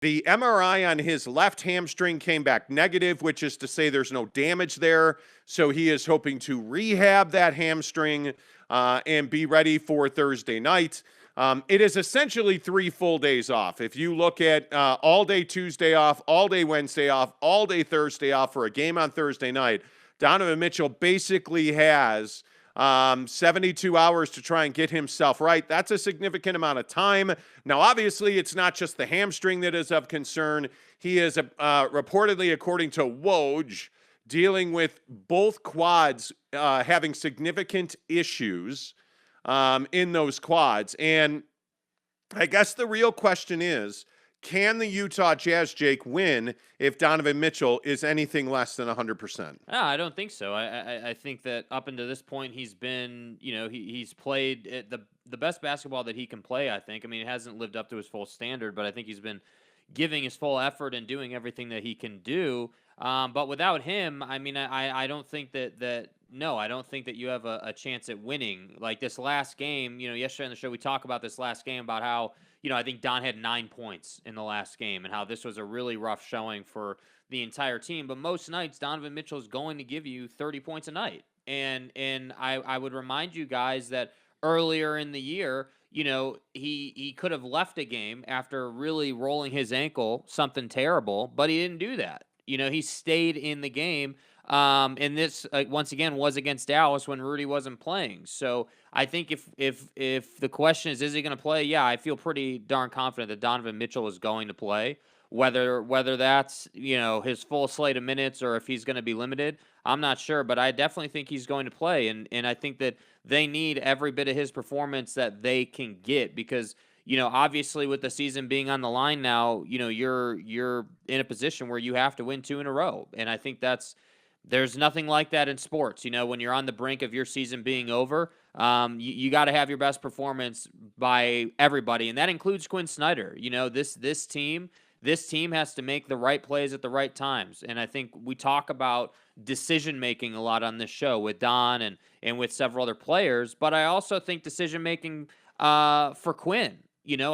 The MRI on his left hamstring came back negative, which is to say there's no damage there. So he is hoping to rehab that hamstring and be ready for Thursday night. It is essentially 3 full days off. If you look at all day Tuesday off, all day Wednesday off, all day Thursday off for a game on Thursday night, Donovan Mitchell basically has 72 hours to try and get himself right. That's a significant amount of time. Now, obviously, it's not just the hamstring that is of concern. He is reportedly, according to Woj, dealing with both quads having significant issues in those quads. And I guess the real question is, can the Utah Jazz, Jake, win if Donovan Mitchell is anything less than 100%? No, I don't think so. I think that up until this point, he's been, he's played the best basketball that he can play, I think. I mean, it hasn't lived up to his full standard, but I think he's been giving his full effort and doing everything that he can do. But without him, I mean, I don't think no, I don't think that you have a chance at winning. Like this last game, yesterday on the show, we talk about this last game about how, I think Don had 9 points in the last game and how this was a really rough showing for the entire team. But most nights, Donovan Mitchell is going to give you 30 points a night. And I would remind you guys that earlier in the year, he could have left a game after really rolling his ankle, something terrible, but he didn't do that. He stayed in the game. And this once again was against Dallas when Rudy wasn't playing. So I think if the question is he going to play? Yeah, I feel pretty darn confident that Donovan Mitchell is going to play. Whether that's his full slate of minutes or if he's going to be limited, I'm not sure. But I definitely think he's going to play, and I think that they need every bit of his performance that they can get because. Obviously with the season being on the line now, you're in a position where you have to win 2 in a row. And I think there's nothing like that in sports. When you're on the brink of your season being over, you got to have your best performance by everybody. And that includes Quinn Snyder. This team has to make the right plays at the right times. And I think we talk about decision-making a lot on this show with Don and with several other players. But I also think decision-making for Quinn.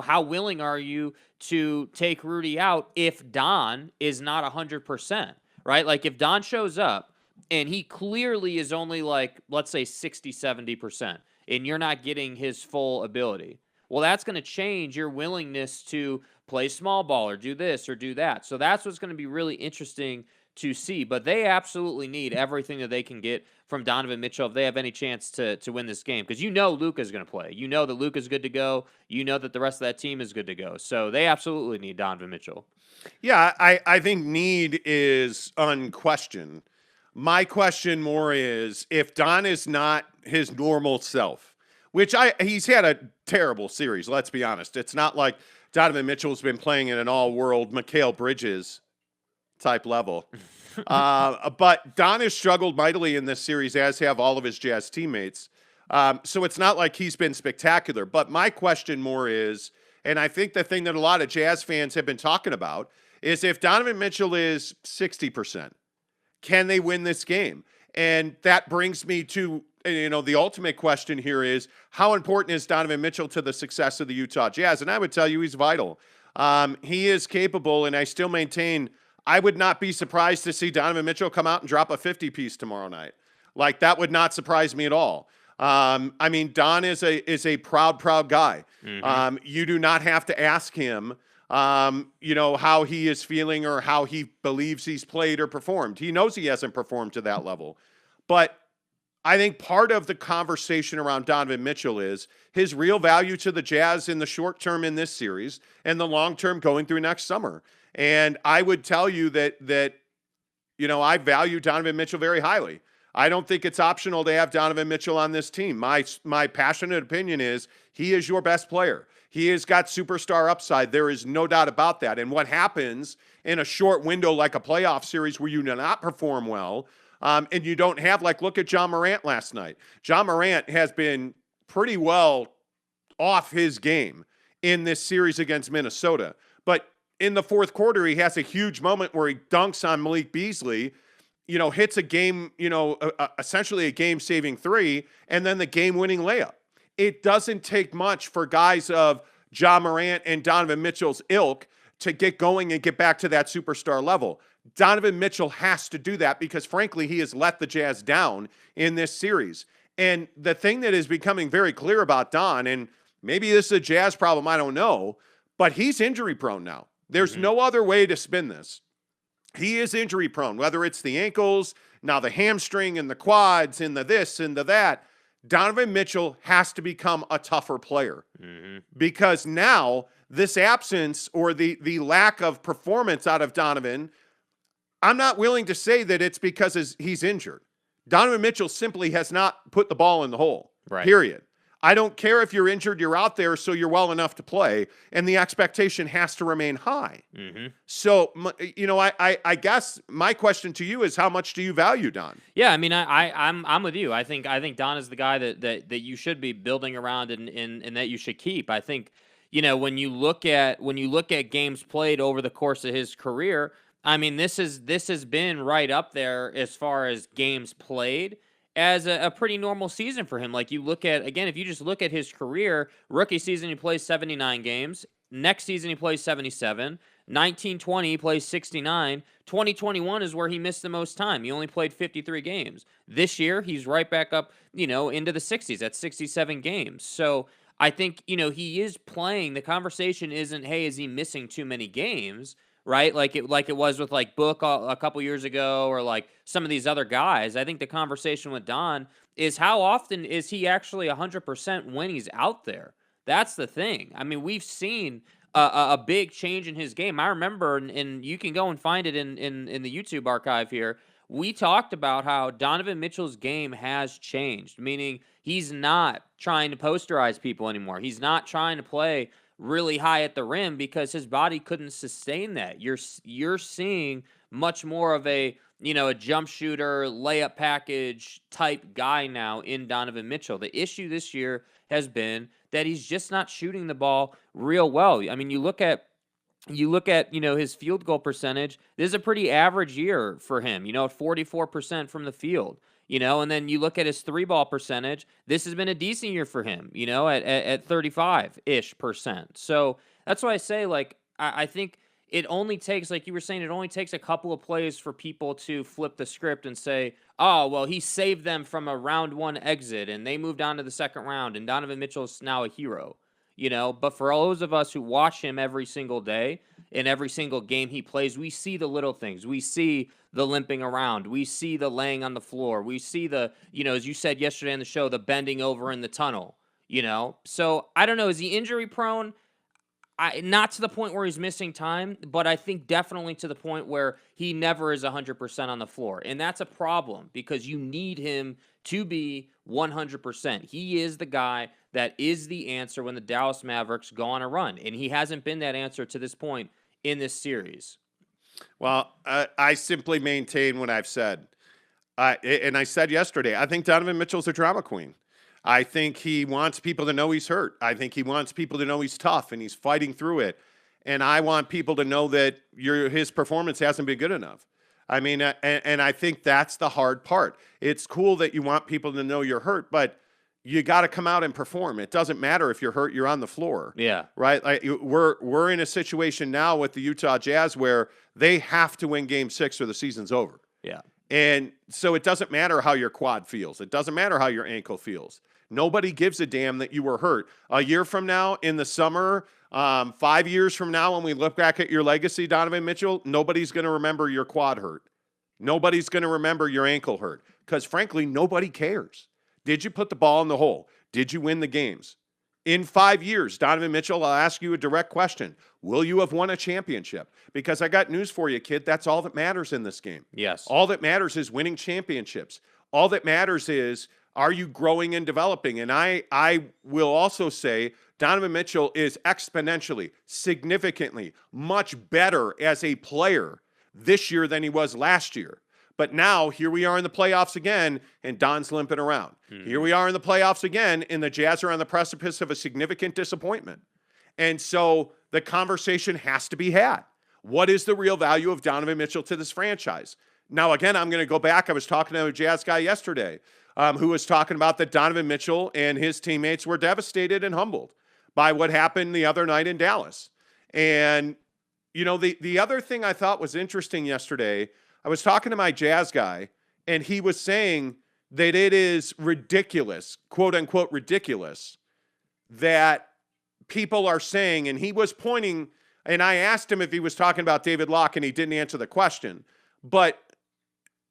How willing are you to take Rudy out if Don is not 100%, right? Like if Don shows up and he clearly is only like, let's say 60, 70%, and you're not getting his full ability. Well, that's going to change your willingness to play small ball or do this or do that. So that's what's going to be really interesting to see. But they absolutely need everything that they can get from Donovan Mitchell if they have any chance to win this game. Because Luka's going to play. That Luka's good to go. That the rest of that team is good to go. So they absolutely need Donovan Mitchell. Yeah, I think need is unquestioned. My question more is if Don is not his normal self, which he's had a terrible series, let's be honest. It's not like Donovan Mitchell's been playing at an all-world Mikal Bridges type level. But Don has struggled mightily in this series, as have all of his Jazz teammates. So it's not like he's been spectacular. But my question more is, and I think the thing that a lot of Jazz fans have been talking about, is if Donovan Mitchell is 60%, can they win this game? And that brings me to, the ultimate question here is, how important is Donovan Mitchell to the success of the Utah Jazz? And I would tell you he's vital. He is capable, and I still maintain I would not be surprised to see Donovan Mitchell come out and drop a 50-piece tomorrow night. Like, that would not surprise me at all. I mean, Don is a proud guy. Mm-hmm. You do not have to ask him, how he is feeling or how he believes he's played or performed. He knows he hasn't performed to that level. But I think part of the conversation around Donovan Mitchell is his real value to the Jazz in the short term in this series and the long term going through next summer. And I would tell you that I value Donovan Mitchell very highly. I don't think it's optional to have Donovan Mitchell on this team. My passionate opinion is he is your best player. He has got superstar upside. There is no doubt about that. And what happens in a short window like a playoff series where you do not perform well, and you don't have, look at John Morant last night. John Morant has been pretty well off his game in this series against Minnesota. But in the fourth quarter, he has a huge moment where he dunks on Malik Beasley, hits a game, essentially a game-saving 3, and then the game-winning layup. It doesn't take much for guys of John Morant and Donovan Mitchell's ilk to get going and get back to that superstar level. Donovan Mitchell has to do that because, frankly, he has let the Jazz down in this series. And the thing that is becoming very clear about Don, and maybe this is a Jazz problem, I don't know, but he's injury prone now. There's no other way to spin this. He is injury prone, whether it's the ankles, now the hamstring and the quads and the this and the that. Donovan Mitchell has to become a tougher player because now this absence or the lack of performance out of Donovan, I'm not willing to say that it's because he's injured. Donovan Mitchell simply has not put the ball in the hole, period. I don't care if you're injured, you're out there, so you're well enough to play, and the expectation has to remain high. So, I guess my question to you is, how much do you value Don? Yeah, I mean, I'm with you. I think Don is the guy that you should be building around and that you should keep. I think, when you look at games played over the course of his career, I mean, this has been right up there as far as games played as a pretty normal season for him. Like, you look at, again, if you just look at his career, rookie season, he plays 79 games. Next season, he plays 77. 19-20, he plays 69. 2021 is where he missed the most time. He only played 53 games. This year, he's right back up, into the 60s at 67 games. So I think, he is playing. The conversation isn't, hey, is he missing too many games? Right? Like it was with like Book a couple years ago, or like some of these other guys. I think the conversation with Don is, how often is he actually 100% when he's out there? That's the thing. I mean, we've seen a big change in his game. I remember, and you can go and find it in the YouTube archive here. We talked about how Donovan Mitchell's game has changed, meaning he's not trying to posterize people anymore. He's not trying to play really high at the rim because his body couldn't sustain that. You're seeing much more of a jump shooter, layup package type guy now in Donovan Mitchell. The issue this year has been that he's just not shooting the ball real well. I mean, you look at his field goal percentage. This is a pretty average year for him, 44% from the field. And then you look at his 3-ball percentage. This has been a decent year for him, at 35-ish%. So that's why I say, like, I think it only takes, like you were saying, it only takes a couple of plays for people to flip the script and say, oh, well, he saved them from a round 1 exit and they moved on to the second round and Donovan Mitchell's now a hero. But for all those of us who watch him every single day, in every single game he plays, we see the little things. We see the limping around. We see the laying on the floor. We see the, as you said yesterday on the show, the bending over in the tunnel, So I don't know. Is he injury prone? Not to the point where he's missing time, but I think definitely to the point where he never is 100% on the floor. And that's a problem because you need him to be 100%. He is the guy that is the answer when the Dallas Mavericks go on a run. And he hasn't been that answer to this point in this series. Well, I simply maintain what I've said. And I said yesterday, I think Donovan Mitchell's a drama queen. I think he wants people to know he's hurt. I think he wants people to know he's tough and he's fighting through it. And I want people to know that his performance hasn't been good enough. I mean, and I think that's the hard part. It's cool that you want people to know you're hurt, but you got to come out and perform. It doesn't matter if you're hurt, you're on the floor. Yeah. Right? Like we're in a situation now with the Utah Jazz where they have to win Game 6 or the season's over. Yeah. And so it doesn't matter how your quad feels. It doesn't matter how your ankle feels. Nobody gives a damn that you were hurt. A year from now in the summer, 5 years from now when we look back at your legacy, Donovan Mitchell, nobody's going to remember your quad hurt. Nobody's going to remember your ankle hurt because, frankly, nobody cares. Did you put the ball in the hole? Did you win the games? In 5 years, Donovan Mitchell, I'll ask you a direct question. Will you have won a championship? Because I got news for you, kid. That's all that matters in this game. Yes. All that matters is winning championships. All that matters is, are you growing and developing? And I will also say Donovan Mitchell is exponentially, significantly, much better as a player this year than he was last year. But now, here we are in the playoffs again, and Don's limping around. Here we are in the playoffs again, and the Jazz are on the precipice of a significant disappointment. And so the conversation has to be had. What is the real value of Donovan Mitchell to this franchise? Now, again, I'm going to go back. I was talking to a Jazz guy yesterday who was talking about that Donovan Mitchell and his teammates were devastated and humbled by what happened the other night in Dallas. And the other thing I thought was interesting yesterday, I was talking to my Jazz guy, and he was saying that it is ridiculous, quote unquote ridiculous, that people are saying, and he was pointing, and I asked him if he was talking about David Locke, and he didn't answer the question, but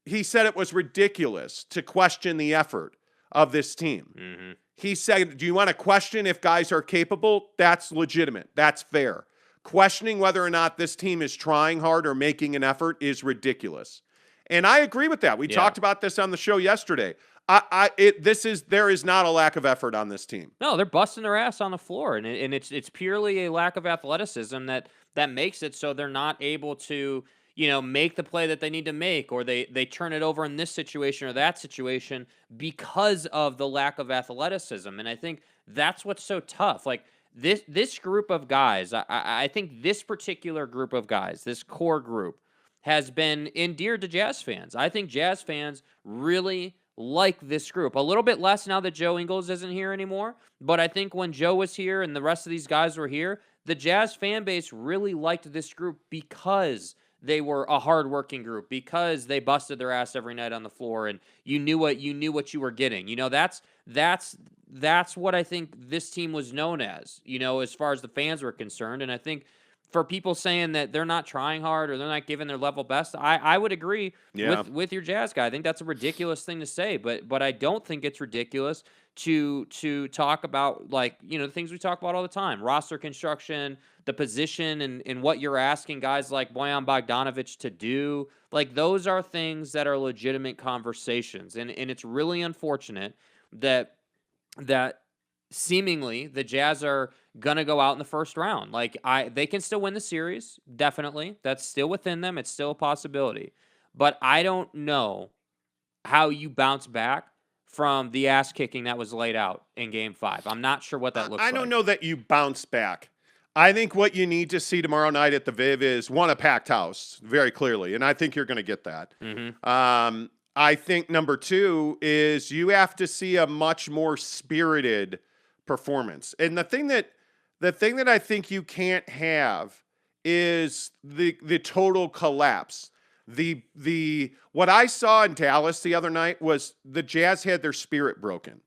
he said it was ridiculous to question the effort of this team. Mm-hmm. He said, do you want to question if guys are capable? That's legitimate. That's fair. Questioning whether or not this team is trying hard or making an effort is ridiculous. And I agree with that. We talked about this on the show yesterday. There is not a lack of effort on this team. No, they're busting their ass on the floor, and it's purely a lack of athleticism that makes it so they're not able to, make the play that they need to make, or they turn it over in this situation or that situation because of the lack of athleticism. And I think that's what's so tough. Like this group of guys, I think this particular group of guys, this core group, has been endeared to Jazz fans. I think Jazz fans really like this group. A little bit less now that Joe Ingles isn't here anymore, but I think when Joe was here and the rest of these guys were here, the Jazz fan base really liked this group because they were a hardworking group, because they busted their ass every night on the floor, and you knew what you were getting. That's what I think this team was known as, as far as the fans were concerned. And I think for people saying that they're not trying hard or they're not giving their level best, I would agree with your Jazz guy. I think that's a ridiculous thing to say, but I don't think it's ridiculous to talk about, the things we talk about all the time: roster construction, the position, and what you're asking guys like Bojan Bogdanovic to do. Like, those are things that are legitimate conversations, and it's really unfortunate that seemingly the Jazz are gonna go out in the first round. They can still win the series, definitely. That's still within them. It's still a possibility. But I don't know how you bounce back from the ass kicking that was laid out in Game 5. I'm not sure what that looks like. I don't know that you bounce back. I think what you need to see tomorrow night at the Viv is, one, a packed house, very clearly, and I think you're going to get that. Mm-hmm. I think number two is you have to see a much more spirited performance. And the thing that I think you can't have is the total collapse. What I saw in Dallas the other night was the Jazz had their spirit broken.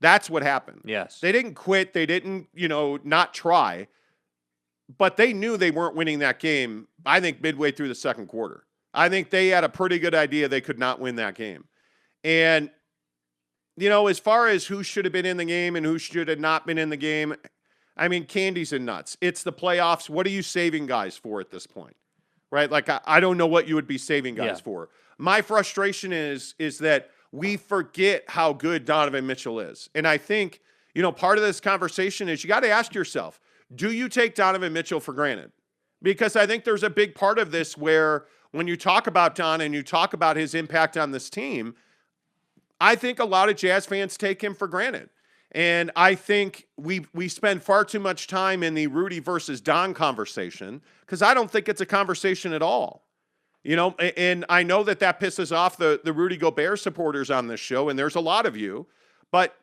That's what happened. Yes. They didn't quit. They didn't, not try. But they knew they weren't winning that game, I think, midway through the second quarter. I think they had a pretty good idea they could not win that game. And, as far as who should have been in the game and who should have not been in the game, I mean, candies and nuts. It's the playoffs. What are you saving guys for at this point? Right? Like, I don't know what you would be saving guys for. My frustration is that we forget how good Donovan Mitchell is. And I think, part of this conversation is you got to ask yourself, do you take Donovan Mitchell for granted? Because I think there's a big part of this where when you talk about Don and you talk about his impact on this team, I think a lot of Jazz fans take him for granted. And I think we spend far too much time in the Rudy versus Don conversation, because I don't think it's a conversation at all. And I know that pisses off the Rudy Gobert supporters on this show, and there's a lot of you, but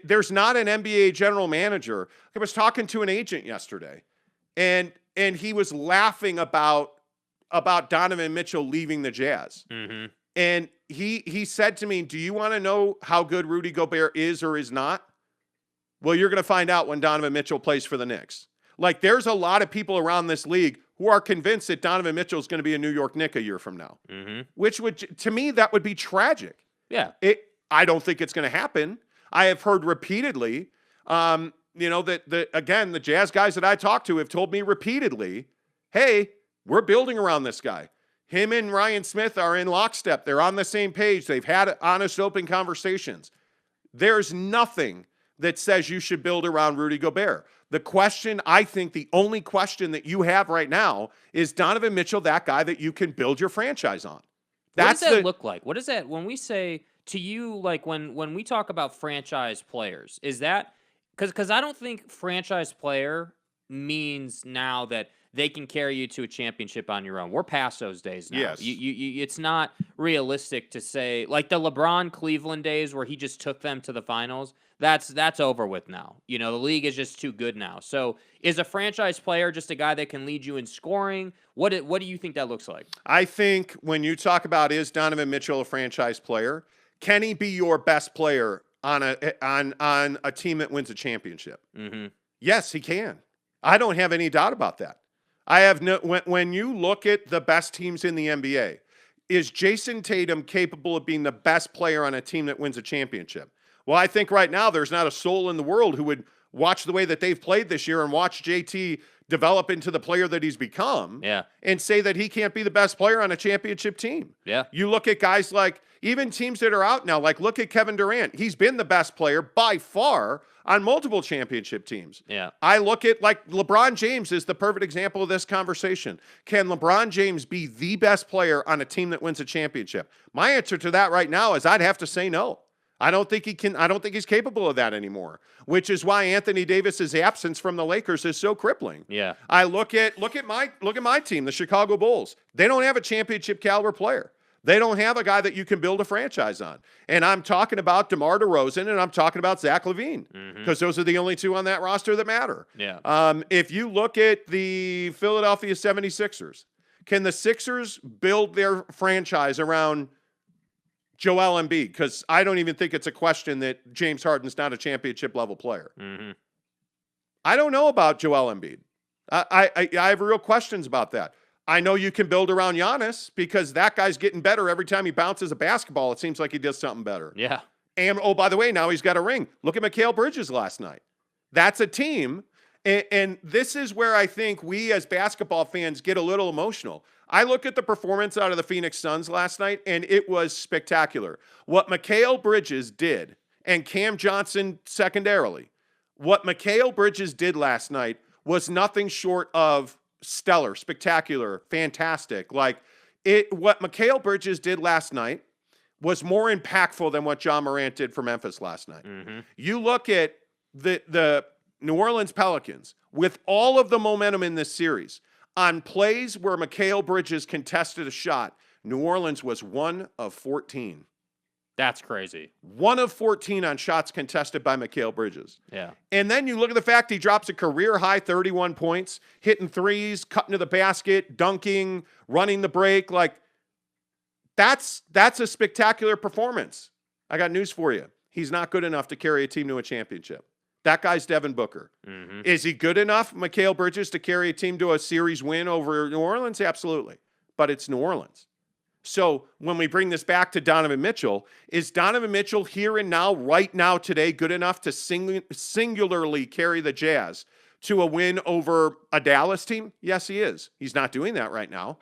there's not an NBA general manager. I was talking to an agent yesterday, and he was laughing about Donovan Mitchell leaving the Jazz. Mm-hmm. And he said to me, do you want to know how good Rudy Gobert is or is not? Well, you're going to find out when Donovan Mitchell plays for the Knicks. Like, there's a lot of people around this league who are convinced that Donovan Mitchell is going to be a New York Knick a year from now, which would, to me, that would be tragic. Yeah. I don't think it's going to happen. I have heard repeatedly, that the Jazz guys that I talk to have told me repeatedly, hey, we're building around this guy. Him and Ryan Smith are in lockstep. They're on the same page. They've had honest, open conversations. There's nothing that says you should build around Rudy Gobert. The question, I think the only question that you have right now is Donovan Mitchell that guy that you can build your franchise on? What does that look like? What is that when we say to you, like when we talk about franchise players, is that because I don't think franchise player means now that they can carry you to a championship on your own. We're past those days now. Yes. It's not realistic to say, like the LeBron Cleveland days where he just took them to the finals. that's over with now. You know, the league is just too good now. So is a franchise player just a guy that can lead you in scoring? What do you think that looks like? I think when you talk about is Donovan Mitchell a franchise player, can he be your best player on a team that wins a championship? Mm-hmm. Yes, he can. I don't have any doubt about that. I have no. When you look at the best teams in the NBA, is Jason Tatum capable of being the best player on a team that wins a championship? Well, I think right now there's not a soul in the world who would watch the way that they've played this year and watch JT develop into the player that he's become and say that he can't be the best player on a championship team. Yeah. You look at guys like even teams that are out now, like look at Kevin Durant. He's been the best player by far on multiple championship teams. Yeah. I look at like LeBron James is the perfect example of this conversation. Can LeBron James be the best player on a team that wins a championship? My answer to that right now is I'd have to say no. I don't think he can. I don't think he's capable of that anymore, which is why Anthony Davis's absence from the Lakers is so crippling. Yeah. I look at my team, the Chicago Bulls. They don't have a championship caliber player. They don't have a guy that you can build a franchise on. And I'm talking about DeMar DeRozan and I'm talking about Zach LaVine because those are the only two on that roster that matter. Yeah. If you look at the Philadelphia 76ers, can the Sixers build their franchise around Joel Embiid? Because I don't even think it's a question that James Harden's not a championship level player. I don't know about Joel Embiid. I have real questions about that. I know you can build around Giannis because that guy's getting better every time he bounces a basketball. It seems like he does something better. Yeah. And, oh, by the way, now he's got a ring. Look at Mikal Bridges last night. That's a team. And this is where I think we as basketball fans get a little emotional. I look at the performance out of the Phoenix Suns last night, and it was spectacular. What Mikal Bridges did, and Cam Johnson secondarily, what Mikal Bridges did last night was nothing short of stellar, spectacular, fantastic. Like what Mikal Bridges did last night was more impactful than what John Morant did for Memphis last night. You look at the New Orleans Pelicans with all of the momentum in this series on plays where Mikal Bridges contested a shot. New Orleans was 1 of 14. That's crazy. 1 of 14 on shots contested by Mikal Bridges. Yeah. And then you look at the fact he drops a career-high 31 points, hitting threes, cutting to the basket, dunking, running the break. Like, that's a spectacular performance. I got news for you. He's not good enough to carry a team to a championship. That guy's Devin Booker. Is he good enough, Mikal Bridges, to carry a team to a series win over New Orleans? Absolutely. But it's New Orleans. So when we bring this back to Donovan Mitchell, is Donovan Mitchell here and now, right now, today, good enough to singularly carry the Jazz to a win over a Dallas team? Yes, he is. He's not doing that right now.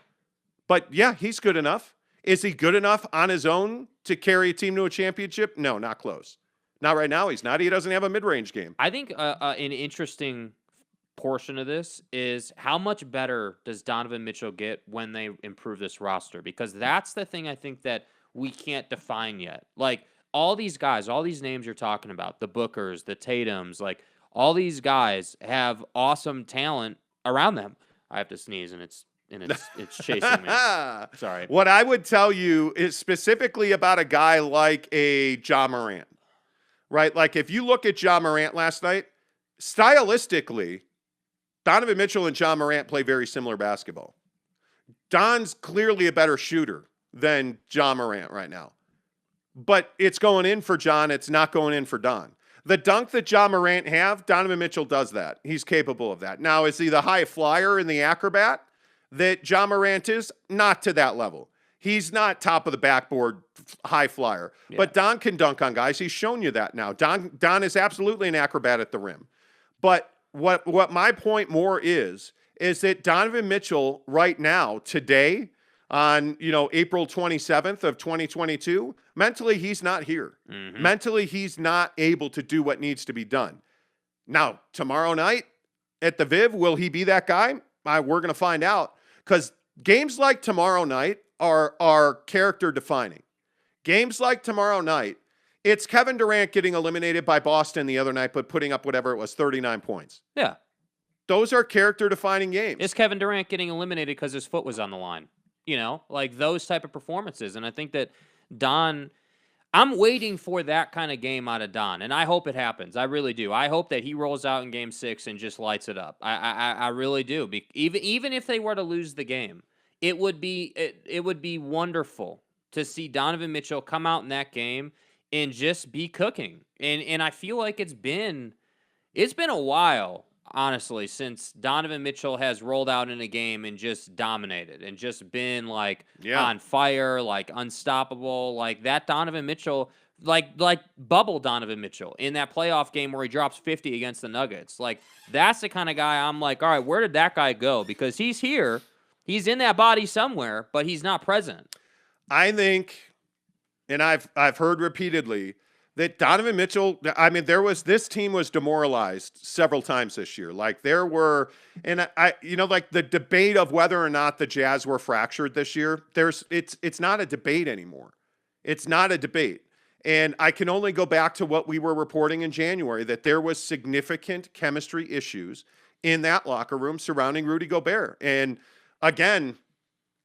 But yeah, he's good enough. Is he good enough on his own to carry a team to a championship? No, not close. Not right now. He's not. He doesn't have a mid-range game. I think an interesting portion of this is how much better does Donovan Mitchell get when they improve this roster? Because that's the thing I think that we can't define yet. Like all these guys, all these names you're talking about, the Bookers, the Tatums, like all these guys have awesome talent around them. I have to sneeze and it's chasing me. Sorry. What I would tell you is specifically about a guy like a Ja Morant, right? Like if you look at Ja Morant last night, stylistically, Donovan Mitchell and Ja Morant play very similar basketball. Don's clearly a better shooter than Ja Morant right now. But it's going in for John. It's not going in for Don. The dunk that Ja Morant have, Donovan Mitchell does that. He's capable of that. Now, is he the high flyer and the acrobat that Ja Morant is? Not to that level. He's not top of the backboard high flyer. Yeah. But Don can dunk on guys. He's shown you that now. Don is absolutely an acrobat at the rim. But what my point more is that Donovan Mitchell right now, today, on April 27th of 2022, mentally he's not here. Mentally he's not able to do what needs to be done. Now, tomorrow night at the Viv, will he be that guy? We're going to find out, because games like tomorrow night are character defining. Games like tomorrow night, it's Kevin Durant getting eliminated by Boston the other night, but putting up whatever it was, 39 points. Yeah. Those are character-defining games. It's Kevin Durant getting eliminated because his foot was on the line. Like those type of performances. And I think that Don, I'm waiting for that kind of game out of Don, and I hope it happens. I really do. I hope that he rolls out in Game 6 and just lights it up. I really do. Even if they were to lose the game, it would be wonderful to see Donovan Mitchell come out in that game and just be cooking. And I feel like it's been a while, honestly, since Donovan Mitchell has rolled out in a game and just dominated and just been like on fire, like unstoppable, like that Donovan Mitchell, like bubble Donovan Mitchell in that playoff game where he drops 50 against the Nuggets. Like that's the kind of guy I'm like, all right, where did that guy go? Because he's here, he's in that body somewhere, but he's not present. I think, and I've heard repeatedly that Donovan Mitchell, I mean, this team was demoralized several times this year. Like there were, and like the debate of whether or not the Jazz were fractured this year, it's not a debate anymore. It's not a debate. And I can only go back to what we were reporting in January, that there was significant chemistry issues in that locker room surrounding Rudy Gobert. And again,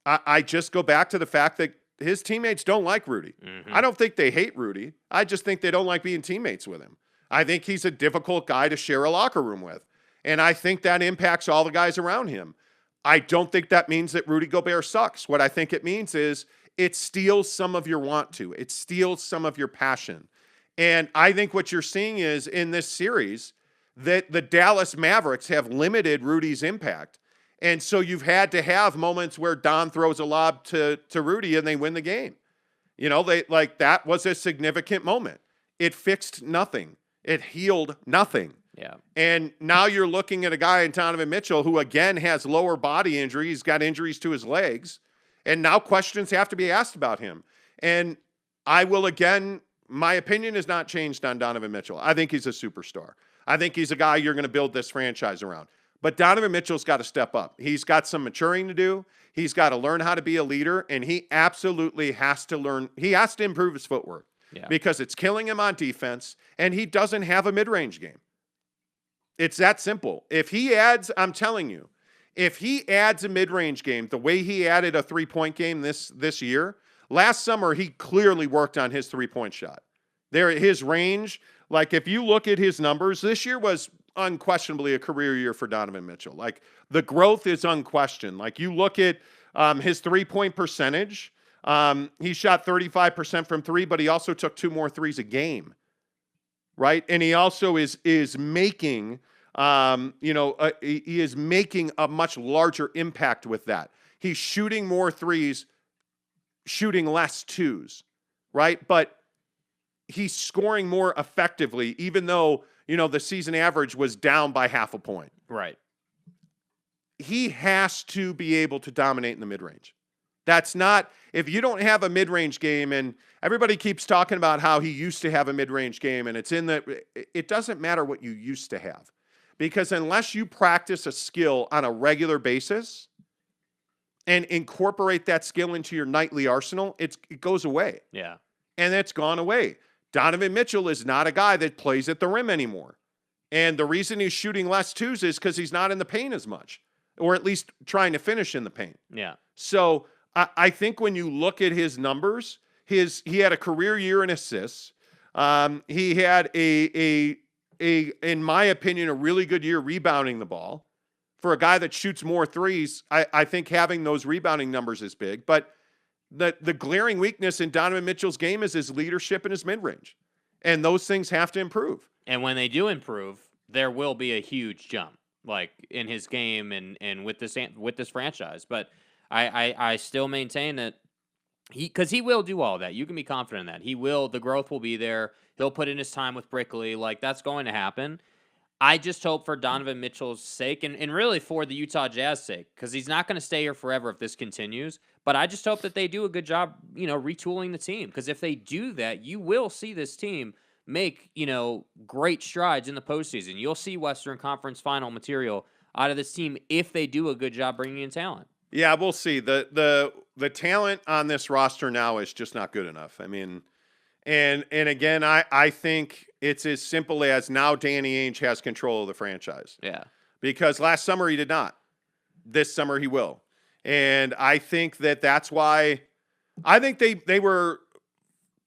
I just go back to the fact that his teammates don't like Rudy. I don't think they hate Rudy. I just think they don't like being teammates with him. I think he's a difficult guy to share a locker room with. And I think that impacts all the guys around him. I don't think that means that Rudy Gobert sucks. What I think it means is it steals some of your want to. It steals some of your passion. And I think what you're seeing is in this series that the Dallas Mavericks have limited Rudy's impact. And so you've had to have moments where Don throws a lob to Rudy and they win the game. You know, that was a significant moment. It fixed nothing. It healed nothing. Yeah. And now you're looking at a guy in Donovan Mitchell who, again, has lower body injury. He's got injuries to his legs. And now questions have to be asked about him. And I will, again, my opinion has not changed on Donovan Mitchell. I think he's a superstar. I think he's a guy you're going to build this franchise around. But Donovan Mitchell's got to step up. He's got some maturing to do. He's got to learn how to be a leader, and he absolutely has to learn. He has to improve his footwork because it's killing him on defense, and he doesn't have a mid-range game. It's that simple. If he adds, I'm telling you, if he adds a mid-range game the way he added a three-point game this year, last summer he clearly worked on his three-point shot. His range, like if you look at his numbers, this year was unquestionably a career year for Donovan Mitchell. Like the growth is unquestioned. Like you look at his three-point percentage, he shot 35% from three, but he also took 2 more threes a game, right? And he also is making, he is making a much larger impact with that. He's shooting more threes, shooting less twos, right? But he's scoring more effectively, even though the season average was down by half a point. Right. He has to be able to dominate in the mid-range. That's not, if you don't have a mid-range game, and everybody keeps talking about how he used to have a mid-range game, and it doesn't matter what you used to have. Because unless you practice a skill on a regular basis and incorporate that skill into your nightly arsenal, it goes away. Yeah. And it's gone away. Donovan Mitchell is not a guy that plays at the rim anymore. And the reason he's shooting less twos is because he's not in the paint as much, or at least trying to finish in the paint. Yeah. So I think when you look at his numbers, he had a career year in assists. He had in my opinion, a really good year rebounding the ball. For a guy that shoots more threes, I think having those rebounding numbers is big. But the glaring weakness in Donovan Mitchell's game is his leadership and his mid-range. And those things have to improve. And when they do improve, there will be a huge jump, like in his game and with this franchise. But I still maintain that because he will do all that. You can be confident in that. He will. The growth will be there. He'll put in his time with Brickley. Like, that's going to happen. I just hope for Donovan Mitchell's sake and really for the Utah Jazz sake, because he's not going to stay here forever if this continues. But I just hope that they do a good job, retooling the team. Because if they do that, you will see this team make, great strides in the postseason. You'll see Western Conference final material out of this team if they do a good job bringing in talent. Yeah, we'll see. The talent on this roster now is just not good enough. I mean, and again, I think it's as simple as now Danny Ainge has control of the franchise. Yeah. Because last summer he did not. This summer he will. And I think that's why I think they were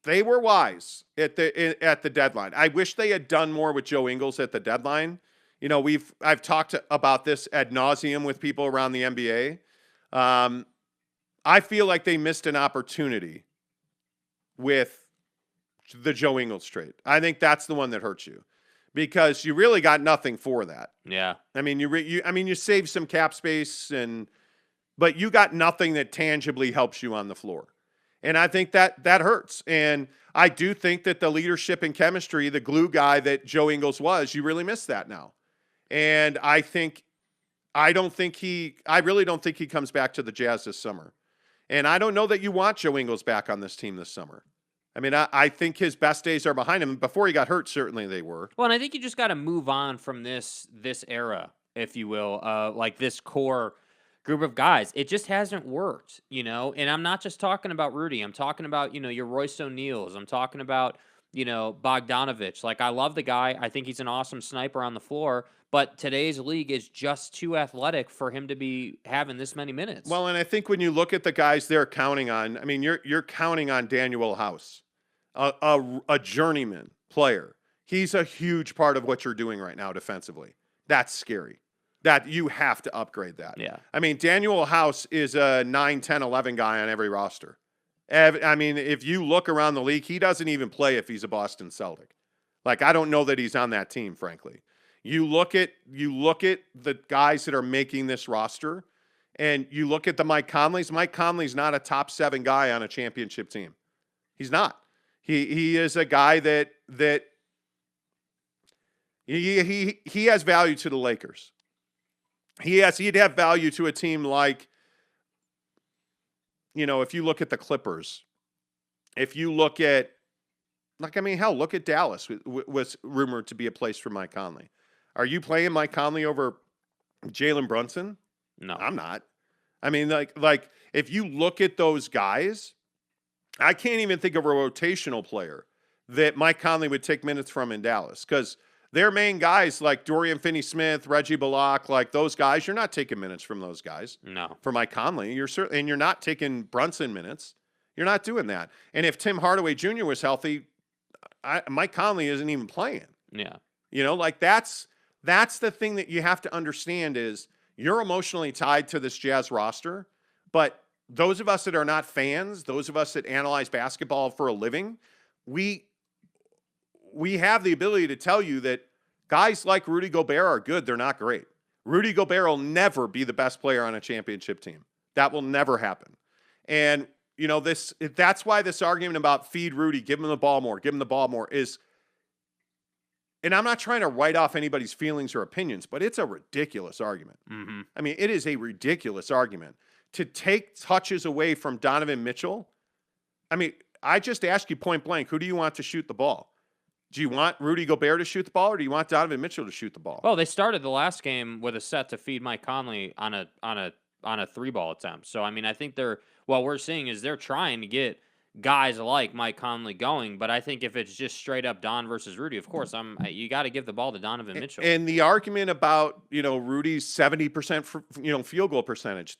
they were wise at the deadline. I wish they had done more with Joe Ingles at the deadline. You know, I've talked about this ad nauseum with people around the NBA. I feel like they missed an opportunity with the Joe Ingles trade. I think that's the one that hurts you because you really got nothing for that. Yeah. I mean, you saved some cap space but you got nothing that tangibly helps you on the floor. And I think that hurts. And I do think that the leadership and chemistry, the glue guy that Joe Ingles was, you really miss that now. And I really don't think he comes back to the Jazz this summer. And I don't know that you want Joe Ingles back on this team this summer. I mean, I think his best days are behind him. Before he got hurt, certainly they were. Well, and I think you just got to move on from this era, if you will, like this core group of guys. It just hasn't worked, you know? And I'm not just talking about Rudy. I'm talking about, you know, your Royce O'Neals. I'm talking about, you know, Bogdanovich. Like, I love the guy. I think he's an awesome sniper on the floor. But today's league is just too athletic for him to be having this many minutes. Well, and I think when you look at the guys they're counting on, I mean, you're counting on Daniel House, a journeyman player. He's a huge part of what you're doing right now defensively. That's scary. That you have to upgrade that. Yeah. I mean, Daniel House is a 9, 10, 11 guy on every roster. I mean, if you look around the league, he doesn't even play if he's a Boston Celtic. Like, I don't know that he's on that team, frankly. You look at the guys that are making this roster, and you look at the Mike Conleys. Mike Conley's not a top 7 guy on a championship team. He's not. He is a guy that he has value to the Lakers. He'd have value to a team like, you know, if you look at the Clippers, if you look at, like, I mean, hell, look at Dallas was rumored to be a place for Mike Conley. Are you playing Mike Conley over Jalen Brunson? No, I'm not. I mean, like if you look at those guys, I can't even think of a rotational player that Mike Conley would take minutes from in Dallas because their main guys like Dorian Finney-Smith, Reggie Bullock, like those guys, you're not taking minutes from those guys. No. For Mike Conley, and you're not taking Brunson minutes. You're not doing that. And if Tim Hardaway Jr. was healthy, Mike Conley isn't even playing. Yeah. You know, like that's the thing that you have to understand is you're emotionally tied to this Jazz roster, but those of us that are not fans, those of us that analyze basketball for a living, we have the ability to tell you that guys like Rudy Gobert are good. They're not great. Rudy Gobert will never be the best player on a championship team. That will never happen. And, you know, that's why this argument about feed Rudy, give him the ball more is, and I'm not trying to write off anybody's feelings or opinions, but it's a ridiculous argument. Mm-hmm. I mean, it is a ridiculous argument to take touches away from Donovan Mitchell. I mean, I just ask you point blank, who do you want to shoot the ball? Do you want Rudy Gobert to shoot the ball, or do you want Donovan Mitchell to shoot the ball? Well, they started the last game with a set to feed Mike Conley on a 3-ball attempt. So I mean, I think what we're seeing is they're trying to get guys like Mike Conley going. But I think if it's just straight up Don versus Rudy, of course, you got to give the ball to Donovan Mitchell. And the argument about Rudy's 70% field goal percentage,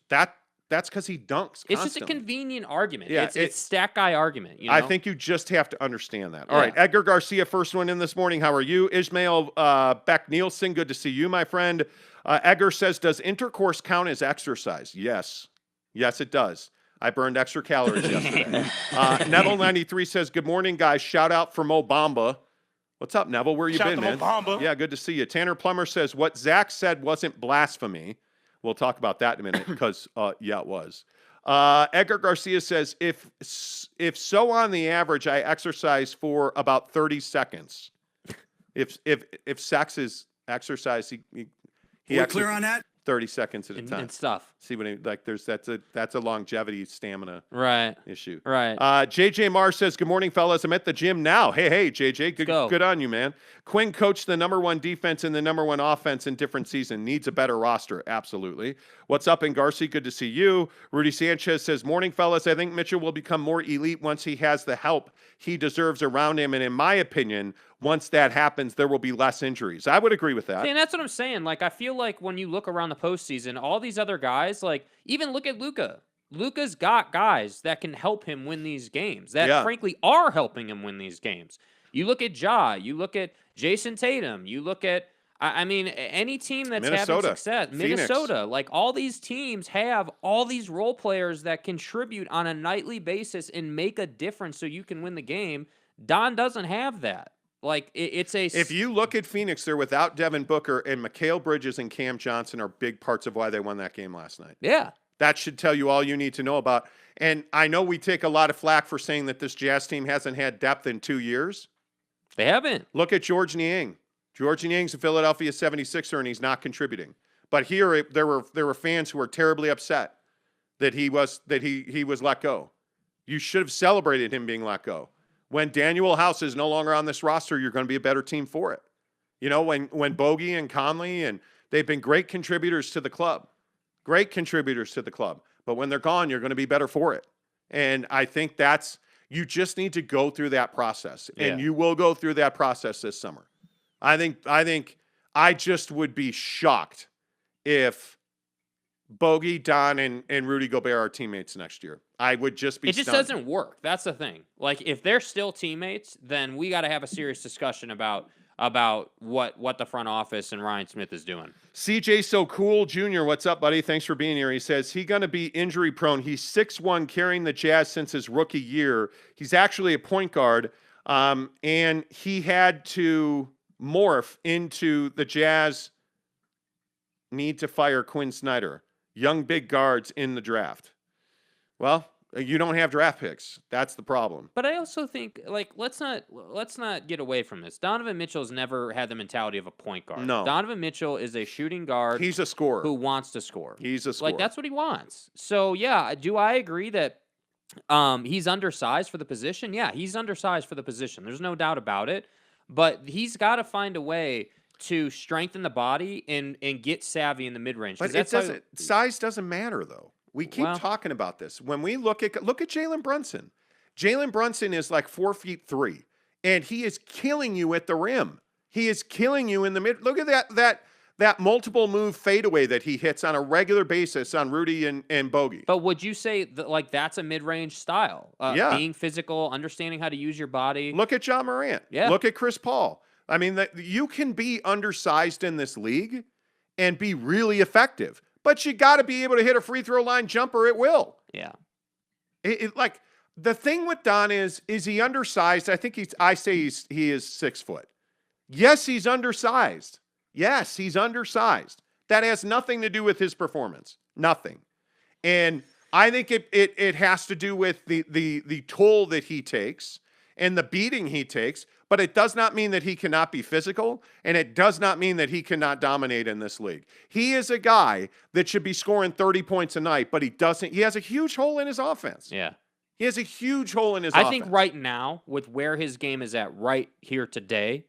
that's because he dunks constantly. It's just a convenient argument. Yeah, it's stat guy argument. You know? I think you just have to understand that. All right, Edgar Garcia, first one in this morning. How are you? Ishmael Beck Nielsen, good to see you, my friend. Edgar says, does intercourse count as exercise? Yes. Yes, it does. I burned extra calories yesterday. Neville93 says, good morning, guys. Shout out for Mo Bamba. What's up, Neville? Where you been, man? Yeah, good to see you. Tanner Plummer says, what Zach said wasn't blasphemy. We'll talk about that in a minute because, yeah, it was. Edgar Garcia says, if so on the average, I exercise for about 30 seconds. If sex is exercise, we're clear on that? 30 seconds at a time. And stuff. See what that's a longevity stamina issue. Right. JJ Marr says, good morning, fellas. I'm at the gym now. Hey, JJ. Good on you, man. Quinn coached the number 1 defense and the number 1 offense in different season. Needs a better roster. Absolutely. What's up, Garcia? Good to see you. Rudy Sanchez says, morning, fellas. I think Mitchell will become more elite once he has the help he deserves around him. And in my opinion, once that happens, there will be less injuries. I would agree with that. And that's what I'm saying. Like, I feel like when you look around the postseason, all these other guys, like, even look at Luka. Luka's got guys that can help him win these games, that Yeah. frankly are helping him win these games. You look at Ja, you look at Jason Tatum, you look at, I mean, any team that's having Minnesota, success, Phoenix. Minnesota, like all these teams have all these role players that contribute on a nightly basis and make a difference so you can win the game. Don doesn't have that. Like, it's a... If you look at Phoenix, they're without Devin Booker, and Mikal Bridges and Cam Johnson are big parts of why they won that game last night. Yeah. That should tell you all you need to know about. And I know we take a lot of flack for saying that this Jazz team hasn't had depth in 2 years. They haven't. Look at George Niang. George Niang's a Philadelphia 76er, and he's not contributing. But here, there were fans who were terribly upset that he was let go. You should have celebrated him being let go. When Daniel House is no longer on this roster, you're going to be a better team for it. You know, when Bogey and Conley, and they've been great contributors to the club. Great contributors to the club. But when they're gone, you're going to be better for it. And I think you just need to go through that process. And you will go through that process this summer. I think I just would be shocked if Bogey, Don, and Rudy Gobert are teammates next year. I would just be stunned. Doesn't work. That's the thing. Like, if they're still teammates, then we got to have a serious discussion about what the front office and Ryan Smith is doing. CJ So Cool Jr., what's up, buddy? Thanks for being here. He says he's going to be injury prone. He's 6'1", carrying the Jazz since his rookie year. He's actually a point guard, and he had to morph into the Jazz need to fire Quinn Snyder. Young big guards in the draft. Well, you don't have draft picks. That's the problem. But I also think, like, let's not get away from this. Donovan Mitchell's never had the mentality of a point guard. No. Donovan Mitchell is a shooting guard. He's a scorer who wants to score. He's a scorer. Like, that's what he wants. So, yeah, do I agree that he's undersized for the position? Yeah, he's undersized for the position. There's no doubt about it. But he's got to find a way to strengthen the body and get savvy in the mid-range. But size doesn't matter, though. We keep talking about this. When we look at Jalen Brunson. Jalen Brunson is like 4'3", and he is killing you at the rim. He is killing you in the mid. Look at that multiple move fadeaway that he hits on a regular basis on Rudy and Bogey. But would you say that, like, that's a mid-range style? Yeah. Being physical, understanding how to use your body. Look at John Morant. Yeah. Look at Chris Paul. I mean, you can be undersized in this league and be really effective. But you got to be able to hit a free throw line jumper at will. Yeah. Like, the thing with Don is he undersized? I think he is 6 foot. Yes, he's undersized. Yes, he's undersized. That has nothing to do with his performance. Nothing. And I think it has to do with the toll that he takes and the beating he takes. But it does not mean that he cannot be physical, and it does not mean that he cannot dominate in this league. He is a guy that should be scoring 30 points a night, but he doesn't. He has a huge hole in his offense. Yeah. He has a huge hole in his offense. I think right now, with where his game is at right here today,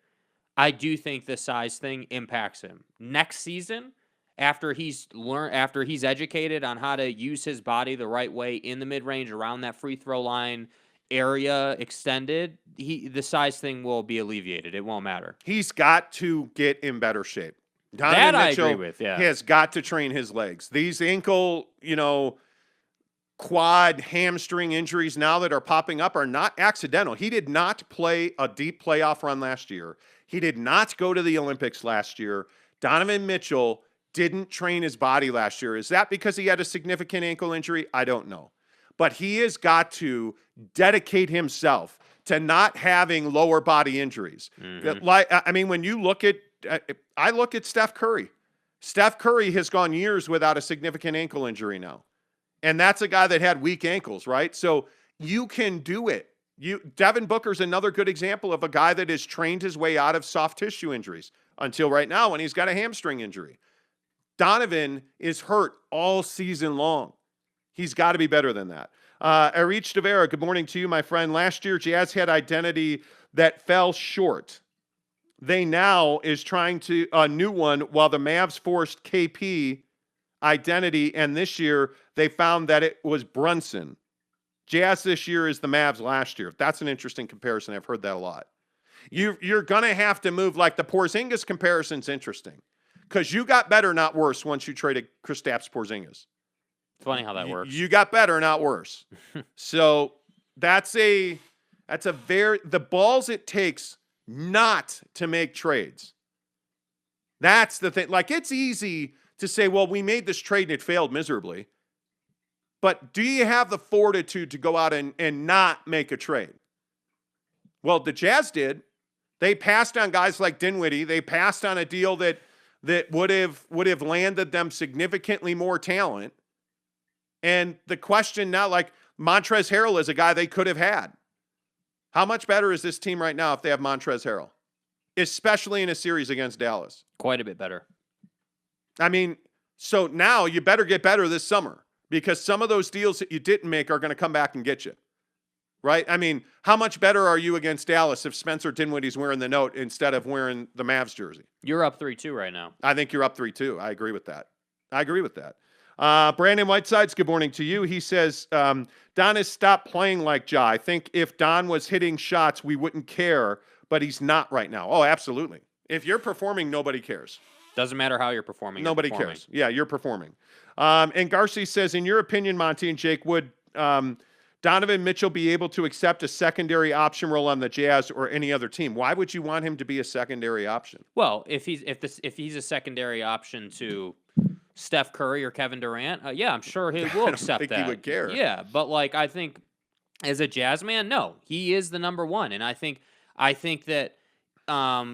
I do think the size thing impacts him. Next season, after he's educated on how to use his body the right way in the mid-range around that free throw line area extended, the size thing will be alleviated. It won't matter. He's got to get in better shape. Donovan Mitchell I agree with. Yeah, has got to train his legs. These ankle, quad, hamstring injuries now that are popping up are not accidental. He did not play a deep playoff run last year. He did not go to the Olympics last year. Donovan Mitchell didn't train his body last year. Is that because he had a significant ankle injury? I don't know. But he has got to dedicate himself to not having lower body injuries. Mm-hmm. When you look at, I look at Steph Curry. Steph Curry has gone years without a significant ankle injury now. And that's a guy that had weak ankles, right? So you can do it. Devin Booker's another good example of a guy that has trained his way out of soft tissue injuries until right now when he's got a hamstring injury. Donovan is hurt all season long. He's got to be better than that. Erich Devera, good morning to you, my friend. Last year, Jazz had identity that fell short. They now is trying to a new one while the Mavs forced KP identity, and this year they found that it was Brunson. Jazz this year is the Mavs last year. That's an interesting comparison. I've heard that a lot. You're going to have to move, like the Porzingis comparison's interesting because you got better, not worse, once you traded Kristaps Porzingis. It's funny how that works. You got better, not worse. So that's the balls it takes not to make trades. That's the thing. Like, it's easy to say, well, we made this trade and it failed miserably. But do you have the fortitude to go out and not make a trade? Well, the Jazz did. They passed on guys like Dinwiddie. They passed on a deal that would have landed them significantly more talent. And the question now, like, Montrezl Harrell is a guy they could have had. How much better is this team right now if they have Montrezl Harrell? Especially in a series against Dallas. Quite a bit better. I mean, so now you better get better this summer because some of those deals that you didn't make are going to come back and get you. Right? I mean, how much better are you against Dallas if Spencer Dinwiddie's wearing the note instead of wearing the Mavs jersey? You're up 3-2 right now. I think you're up 3-2. I agree with that. Brandon Whitesides, good morning to you. He says, Don has stopped playing like Ja. I think if Don was hitting shots, we wouldn't care, but he's not right now. Oh, absolutely. If you're performing, nobody cares. Doesn't matter how you're performing. Nobody cares. Yeah, you're performing. And Garcia says, in your opinion, Monty and Jake, would Donovan Mitchell be able to accept a secondary option role on the Jazz or any other team? Why would you want him to be a secondary option? Well, if he's a secondary option to Steph Curry or Kevin Durant, yeah, I'm sure he will accept think that. He would care. Yeah, but like I think as a Jazz man, no, he is the number one, and I think that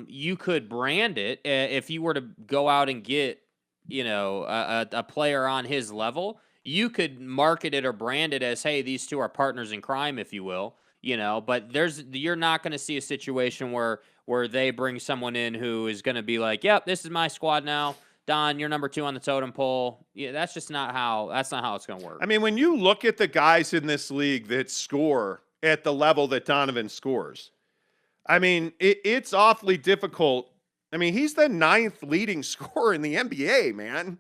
you could brand it if you were to go out and get a player on his level. You could market it or brand it as, hey, these two are partners in crime, if you will. But you're not going to see a situation where they bring someone in who is going to be like, yep, this is my squad now. Don, you're number 2 on the totem pole. Yeah, that's not how it's going to work. I mean, when you look at the guys in this league that score at the level that Donovan scores, I mean, it's awfully difficult. I mean, he's the 9th leading scorer in the NBA, man.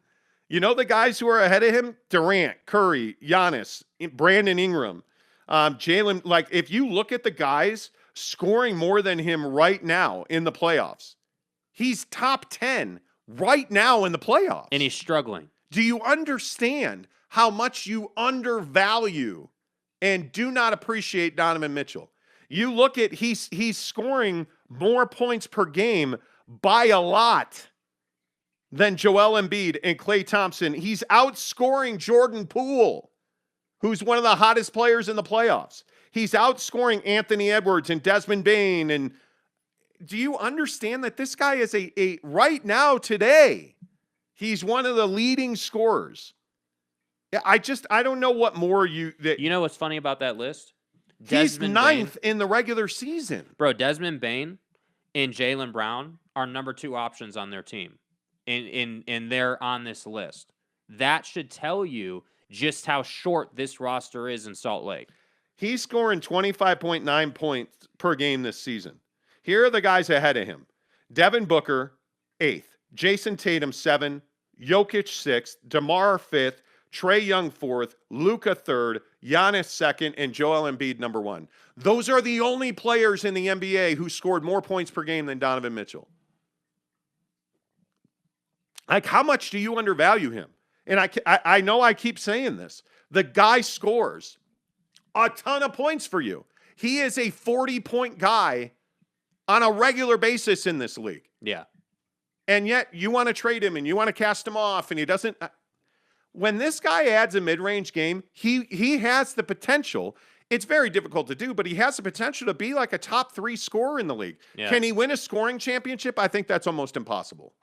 You know the guys who are ahead of him? Durant, Curry, Giannis, Brandon Ingram, Jalen. Like, if you look at the guys scoring more than him right now in the playoffs, he's top 10 right now in the playoffs. And he's struggling. Do you understand how much you undervalue and do not appreciate Donovan Mitchell? You look at he's scoring more points per game by a lot than Joel Embiid and Klay Thompson. He's outscoring Jordan Poole, who's one of the hottest players in the playoffs. He's outscoring Anthony Edwards and Desmond Bane. And do you understand that this guy is a right now today, he's one of the leading scorers. I don't know what more you know what's funny about that list? He's 9th in the regular season. Bro, Desmond Bane and Jaylen Brown are number 2 options on their team. And they're on this list. That should tell you just how short this roster is in Salt Lake. He's scoring 25.9 points per game this season. Here are the guys ahead of him. Devin Booker, 8th. Jason Tatum, 7th. Jokic, 6th. DeMar, 5th. Trae Young, 4th. Luka, 3rd. Giannis, 2nd. And Joel Embiid, number 1. Those are the only players in the NBA who scored more points per game than Donovan Mitchell. Like, how much do you undervalue him? And I know I keep saying this. The guy scores a ton of points for you. He is a 40-point guy on a regular basis in this league. Yeah. And yet you want to trade him and you want to cast him off, and he doesn't. When this guy adds a mid-range game, he has the potential. It's very difficult to do, but he has the potential to be like a top 3 scorer in the league. Yeah. Can he win a scoring championship? I think that's almost impossible.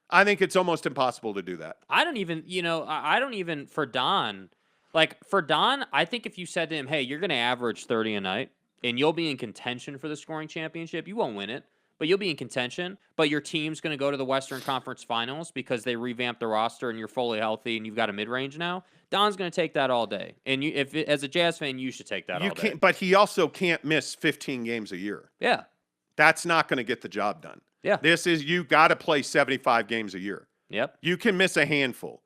I think it's almost impossible to do that. I don't even, for Don, I think if you said to him, hey, you're going to average 30 a night and you'll be in contention for the scoring championship, you won't win it, but you'll be in contention, but your team's going to go to the Western Conference Finals because they revamped the roster and you're fully healthy and you've got a mid-range now, Don's going to take that all day. And as a Jazz fan, you should take that all day. But he also can't miss 15 games a year. Yeah. That's not going to get the job done. Yeah. You got to play 75 games a year. Yep. You can miss a handful.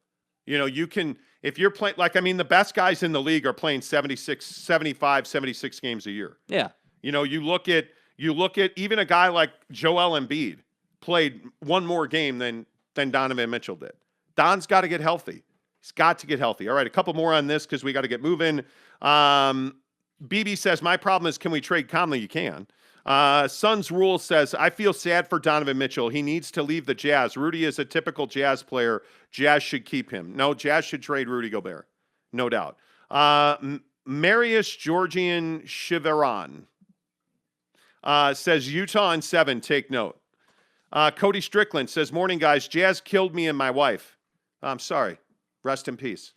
You can, if you're playing, the best guys in the league are playing 75, 76 games a year. Yeah. You look at even a guy like Joel Embiid played one more game than Donovan Mitchell did. Don's got to get healthy. He's got to get healthy. All right, a couple more on this because we got to get moving. BB says, my problem is, can we trade Conley? You can. Suns Rule says, I feel sad for Donovan Mitchell. He needs to leave the Jazz. Rudy is a typical Jazz player. Jazz should keep him. No, Jazz should trade Rudy Gobert. No doubt. Marius Georgian Chiveron says, Utah in 7, take note. Cody Strickland says, morning, guys. Jazz killed me and my wife. I'm sorry. Rest in peace.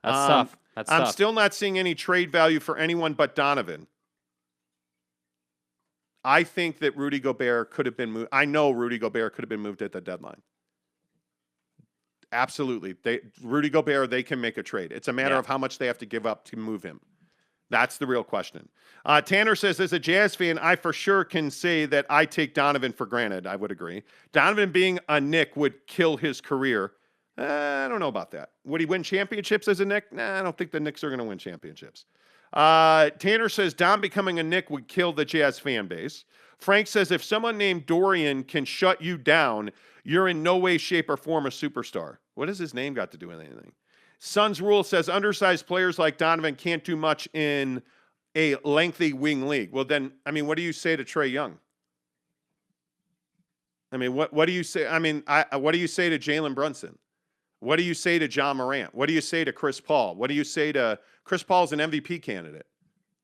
That's tough. That's I'm tough. still not seeing any trade value for anyone but Donovan. I think that Rudy Gobert could have been moved. I know Rudy Gobert could have been moved at the deadline. Absolutely. Rudy Gobert, they can make a trade. It's a matter of how much they have to give up to move him. That's the real question. Tanner says, as a Jazz fan, I for sure can say that I take Donovan for granted. I would agree. Donovan being a Knick would kill his career. I don't know about that. Would he win championships as a Knick? Nah, I don't think the Knicks are going to win championships. Tanner says, Dom becoming a Knick would kill the Jazz fan base. Frank says, if someone named Dorian can shut you down, you're in no way, shape, or form a superstar. What has his name got to do with anything? Suns Rule says, undersized players like Donovan can't do much in a lengthy wing league. Well, then, I mean, what do you say to Trae Young? I mean, what do you say? I mean, what do you say to Jalen Brunson? What do you say to John Morant? What do you say to Chris Paul? What do you say to Chris Paul's an MVP candidate?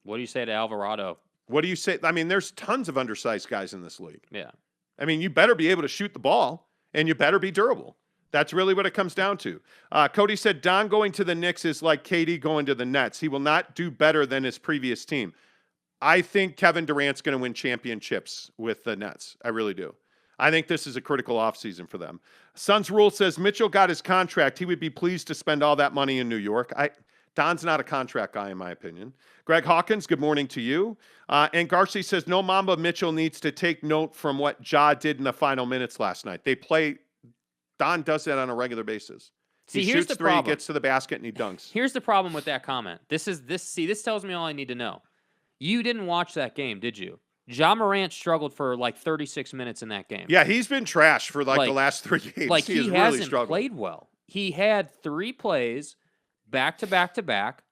What do you say to Alvarado? What do you say? I mean, there's tons of undersized guys in this league. Yeah. I mean, you better be able to shoot the ball, and you better be durable. That's really what it comes down to. Cody said, Don going to the Knicks is like KD going to the Nets. He will not do better than his previous team. I think Kevin Durant's going to win championships with the Nets. I really do. I think this is a critical offseason for them. Suns Rule says Mitchell got his contract. He would be pleased to spend all that money in New York. Don's not a contract guy, in my opinion. Greg Hawkins, good morning to you. And Garcia says, no Mamba Mitchell needs to take note from what Ja did in the final minutes last night. Don does that on a regular basis. See, he here's shoots the three, problem. He gets to the basket, and he dunks. Here's the problem with that comment. This tells me all I need to know. You didn't watch that game, did you? Ja Morant struggled for like 36 minutes in that game. Yeah, he's been trash for like the last 3 games. Like he hasn't really played well. He had 3 plays back to back to back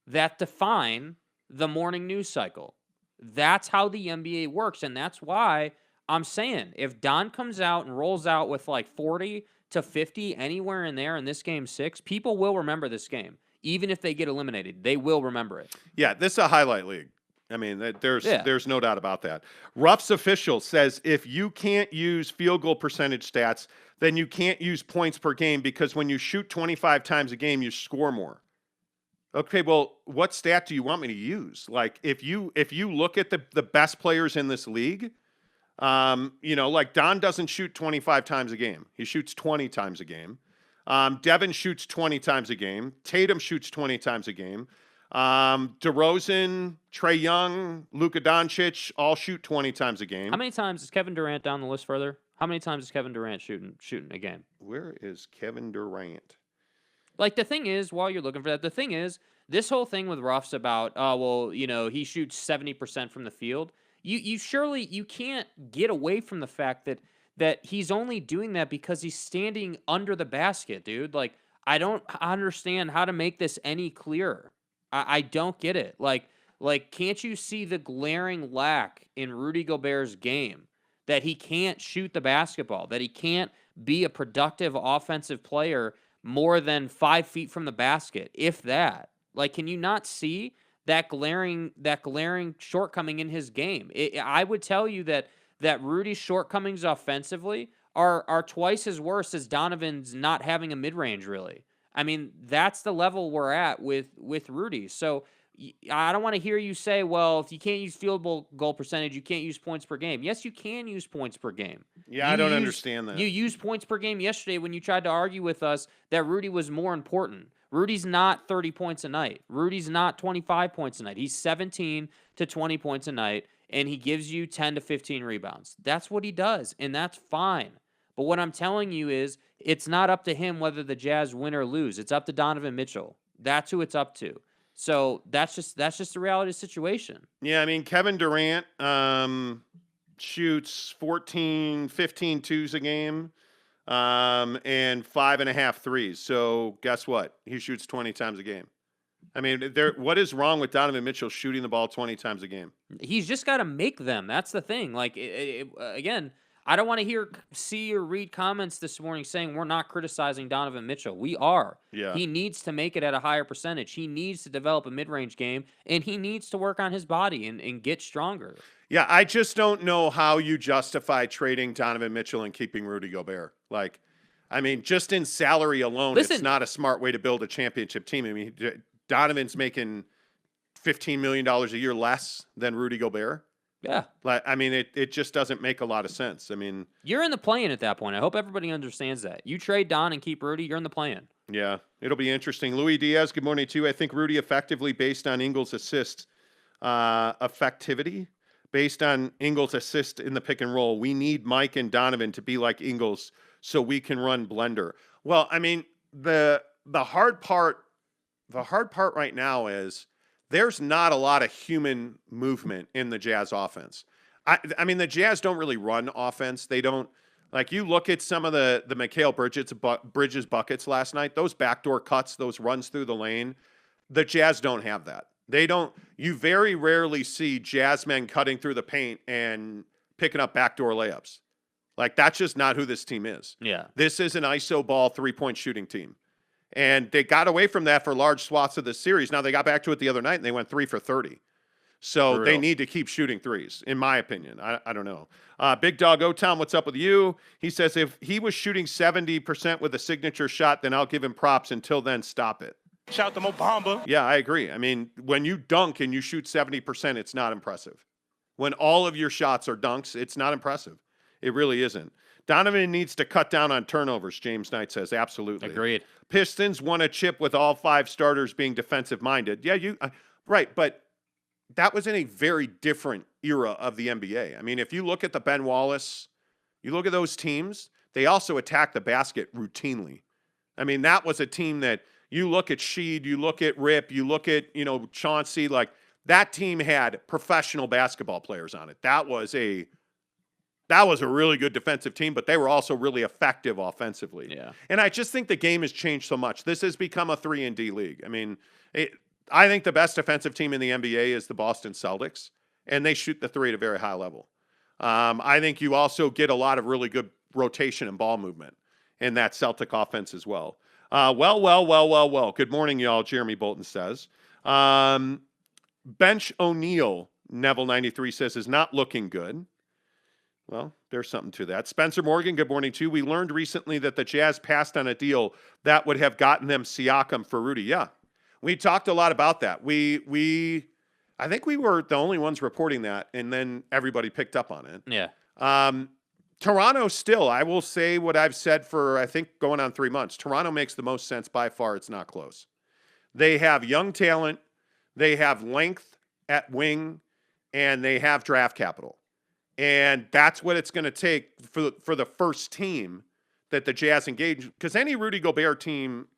that define the morning news cycle. That's how the NBA works, and that's why I'm saying if Don comes out and rolls out with like 40 to 50 anywhere in there in this game 6, people will remember this game. Even if they get eliminated, they will remember it. Yeah, this is a highlight league. I mean, there's no doubt about that. Ruff's official says if you can't use field goal percentage stats, then you can't use points per game because when you shoot 25 times a game, you score more. Okay, well, what stat do you want me to use? Like if you look at the best players in this league, like Don doesn't shoot 25 times a game. He shoots 20 times a game. Devin shoots 20 times a game. Tatum shoots 20 times a game. DeRozan, Trae Young, Luka Doncic all shoot 20 times a game. How many times is Kevin Durant down the list further? How many times is Kevin Durant shooting a game? Where is Kevin Durant? Like the thing is, while you're looking for that, the thing is, this whole thing with Ruff's about, he shoots 70% from the field. You can't get away from the fact that he's only doing that because he's standing under the basket, dude. Like, I don't understand how to make this any clearer. I don't get it. Like, can't you see the glaring lack in Rudy Gobert's game? That he can't shoot the basketball, that he can't be a productive offensive player more than 5 feet from the basket, if that. Like, can you not see that glaring shortcoming in his game? I would tell you that Rudy's shortcomings offensively are twice as worse as Donovan's not having a mid-range, really. I mean, that's the level we're at with Rudy. So I don't want to hear you say, well, if you can't use field goal percentage, you can't use points per game. Yes, you can use points per game. Yeah, I don't understand that. You used points per game yesterday when you tried to argue with us that Rudy was more important. Rudy's not 30 points a night. Rudy's not 25 points a night. He's 17 to 20 points a night, and he gives you 10 to 15 rebounds. That's what he does, and that's fine. But what I'm telling you is it's not up to him whether the Jazz win or lose. It's up to Donovan Mitchell. That's who it's up to. So that's just the reality of the situation. Yeah, I mean, Kevin Durant shoots 15 twos a game. and 5.5 threes. So guess what? He shoots 20 times a game. I mean, what is wrong with Donovan Mitchell shooting the ball 20 times a game? He's just got to make them. That's the thing. Like, again, I don't want to see or read comments this morning saying we're not criticizing Donovan Mitchell. We are. Yeah. He needs to make it at a higher percentage. He needs to develop a mid-range game, and he needs to work on his body and get stronger. Yeah, I just don't know how you justify trading Donovan Mitchell and keeping Rudy Gobert. Like, I mean, just in salary alone, it's not a smart way to build a championship team. I mean, Donovan's making $15 million a year less than Rudy Gobert. Yeah. Like, I mean, it just doesn't make a lot of sense. I mean, you're in the play-in at that point. I hope everybody understands that. You trade Don and keep Rudy, you're in the play-in. Yeah, it'll be interesting. Louis Diaz, good morning to you. I think Rudy effectively, based on Ingles' assist effectivity, based on Ingles' assist in the pick and roll, we need Mike and Donovan to be like Ingles so we can run blender. Well, I mean, the hard part right now is there's not a lot of human movement in the Jazz offense. I mean, the Jazz don't really run offense. They don't, like, you look at some of the Mikal Bridges buckets last night, those backdoor cuts, those runs through the lane, the Jazz don't have that. You very rarely see Jazz men cutting through the paint and picking up backdoor layups. Like, that's just not who this team is. Yeah. This is an iso ball 3-point shooting team. And they got away from that for large swaths of the series. Now, they got back to it the other night, and they went 3 for 30. So they need to keep shooting threes, in my opinion. I don't know. Big Dog O-Town, what's up with you? He says, if he was shooting 70% with a signature shot, then I'll give him props. Until then, stop it. Shout out to Mo Bamba. Yeah, I agree. I mean, when you dunk and you shoot 70%, it's not impressive. When all of your shots are dunks, it's not impressive. It really isn't. Donovan needs to cut down on turnovers, James Knight says. Absolutely. Agreed. Pistons won a chip with all 5 starters being defensive-minded. Yeah, right, but that was in a very different era of the NBA. I mean, if you look at the Ben Wallace, you look at those teams, they also attack the basket routinely. I mean, that was a team that you look at Sheed, you look at Rip, you look at, Chauncey, like that team had professional basketball players on it. That was a really good defensive team, but they were also really effective offensively. Yeah. And I just think the game has changed so much. This has become a 3-and-D league. I mean, I think the best defensive team in the NBA is the Boston Celtics, and they shoot the three at a very high level. I think you also get a lot of really good rotation and ball movement in that Celtic offense as well. Well. Good morning, y'all, Jeremy Bolton says. Bench O'Neal, Neville93 says, is not looking good. Well, there's something to that. Spencer Morgan, good morning to you. We learned recently that the Jazz passed on a deal that would have gotten them Siakam for Rudy. Yeah, we talked a lot about that. I think we were the only ones reporting that, and then everybody picked up on it. Yeah. Toronto still, I will say what I've said for, I think, going on 3 months. Toronto makes the most sense by far. It's not close. They have young talent. They have length at wing, and they have draft capital. And that's what it's going to take for the first team that the Jazz engage. Because any Rudy Gobert team,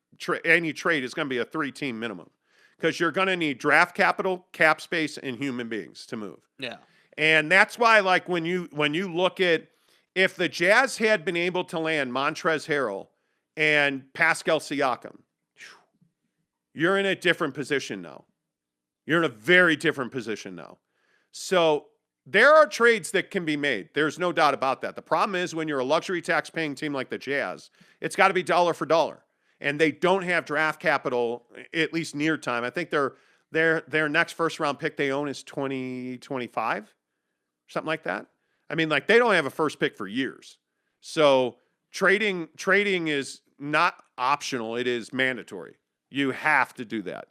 any trade is going to be a 3-team minimum. Because you're going to need draft capital, cap space, and human beings to move. Yeah. And that's why, like, when you look at, if the Jazz had been able to land Montrezl Harrell and Pascal Siakam, you're in a different position now. You're in a very different position now. So there are trades that can be made. There's no doubt about that. The problem is when you're a luxury tax paying team like the Jazz, it's got to be dollar for dollar. And they don't have draft capital, at least near time. I think their next first round pick they own is 2025, something like that. I mean, like, they don't have a first pick for years. So trading is not optional. It is mandatory. You have to do that.